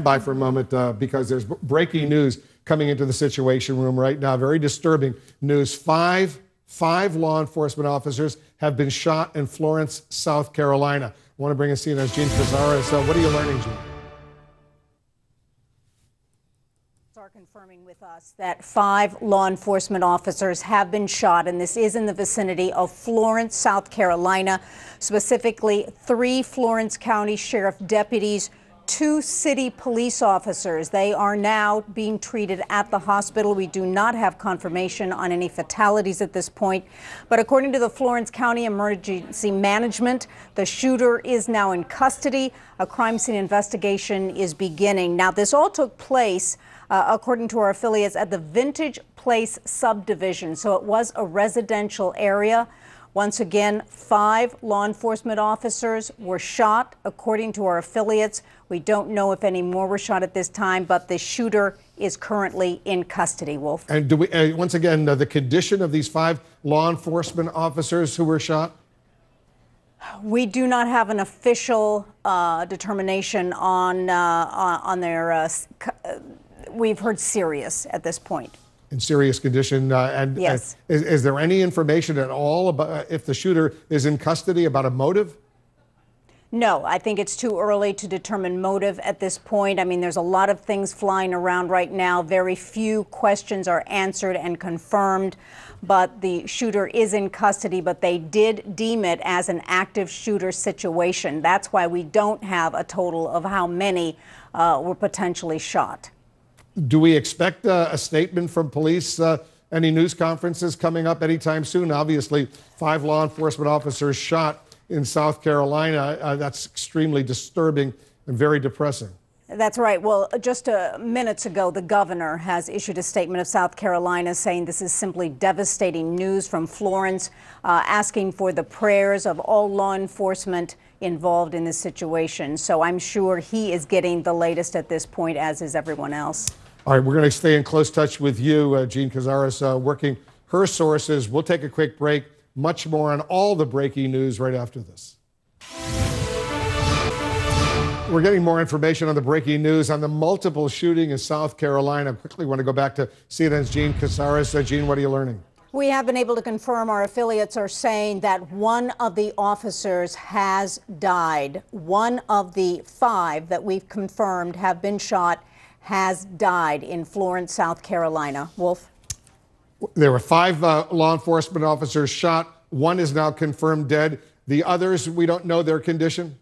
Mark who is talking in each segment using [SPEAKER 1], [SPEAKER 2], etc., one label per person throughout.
[SPEAKER 1] by for a moment because there's breaking news coming into the Situation Room right now. Very disturbing news. Five law enforcement officers have been shot in Florence, South Carolina. I want to bring in CNN's Gene Cazares. So what are you learning, Gene?
[SPEAKER 2] Are confirming with us that 5 law enforcement officers have been shot, and this is in the vicinity of Florence, South Carolina, specifically 3 Florence County Sheriff deputies, 2 city police officers. They are now being treated at the hospital. We do not have confirmation on any fatalities at this point, but according to the Florence County Emergency Management, the shooter is now in custody. A crime scene investigation is beginning. Now, this all took place according to our affiliates, at the Vintage Place subdivision. So it was a residential area. Once again, 5 law enforcement officers were shot, according to our affiliates. We don't know if any more were shot at this time, but the shooter is currently in custody, Wolf.
[SPEAKER 1] And do we, once again, the condition of these 5 law enforcement officers who were shot?
[SPEAKER 2] We do not have an official determination on their we've heard serious at this point.
[SPEAKER 1] In serious condition.
[SPEAKER 2] Yes.
[SPEAKER 1] Is there any information at all about if the shooter is in custody, about a motive?
[SPEAKER 2] No, I think it's too early to determine motive at this point. I mean, there's a lot of things flying around right now. Very few questions are answered and confirmed, but the shooter is in custody, but they did deem it as an active shooter situation. That's why we don't have a total of how many were potentially shot.
[SPEAKER 1] Do we expect a statement from police? Any news conferences coming up anytime soon? Obviously, 5 law enforcement officers shot in South Carolina. That's extremely disturbing and very depressing.
[SPEAKER 2] That's right. Well, just minutes ago, the governor has issued a statement of South Carolina saying this is simply devastating news from Florence, asking for the prayers of all law enforcement involved in this situation. So I'm sure he is getting the latest at this point, as is everyone else.
[SPEAKER 1] All right, we're going to stay in close touch with you, Gene Cazares, working her sources. We'll take a quick break. Much more on all the breaking news right after this. We're getting more information on the breaking news on the multiple shooting in South Carolina. Quickly want to go back to CNN's Gene Cazares. Gene, what are you learning?
[SPEAKER 2] We have been able to confirm, our affiliates are saying that one of the officers has died. One of the 5 that we've confirmed have been shot has died in Florence, South Carolina. Wolf?
[SPEAKER 1] There were 5 law enforcement officers shot. 1 is now confirmed dead. The others, we don't know their condition?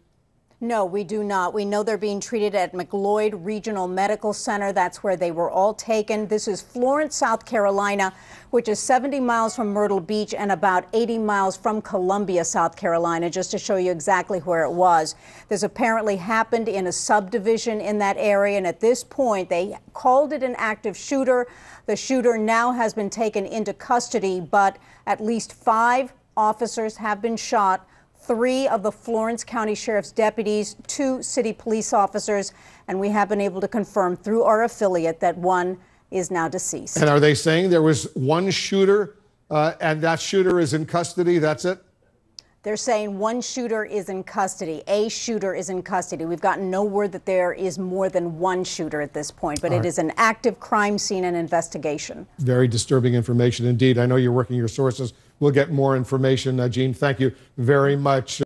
[SPEAKER 2] No, we do not. We know they're being treated at McLeod Regional Medical Center. That's where they were all taken. This is Florence, South Carolina, which is 70 miles from Myrtle Beach and about 80 miles from Columbia, South Carolina, just to show you exactly where it was. This apparently happened in a subdivision in that area, and at this point, they called it an active shooter. The shooter now has been taken into custody, but at least 5 officers have been shot. 3 of the Florence County Sheriff's deputies, 2 city police officers, and we have been able to confirm through our affiliate that 1 is now deceased.
[SPEAKER 1] And are they saying there was 1 shooter and that shooter is in custody? That's it?
[SPEAKER 2] They're saying 1 shooter is in custody. A shooter is in custody. We've gotten no word that there is more than 1 shooter at this point, but it is an active crime scene and investigation. Very disturbing information indeed. I know you're working your sources. We'll get more information. Gene, thank you very much.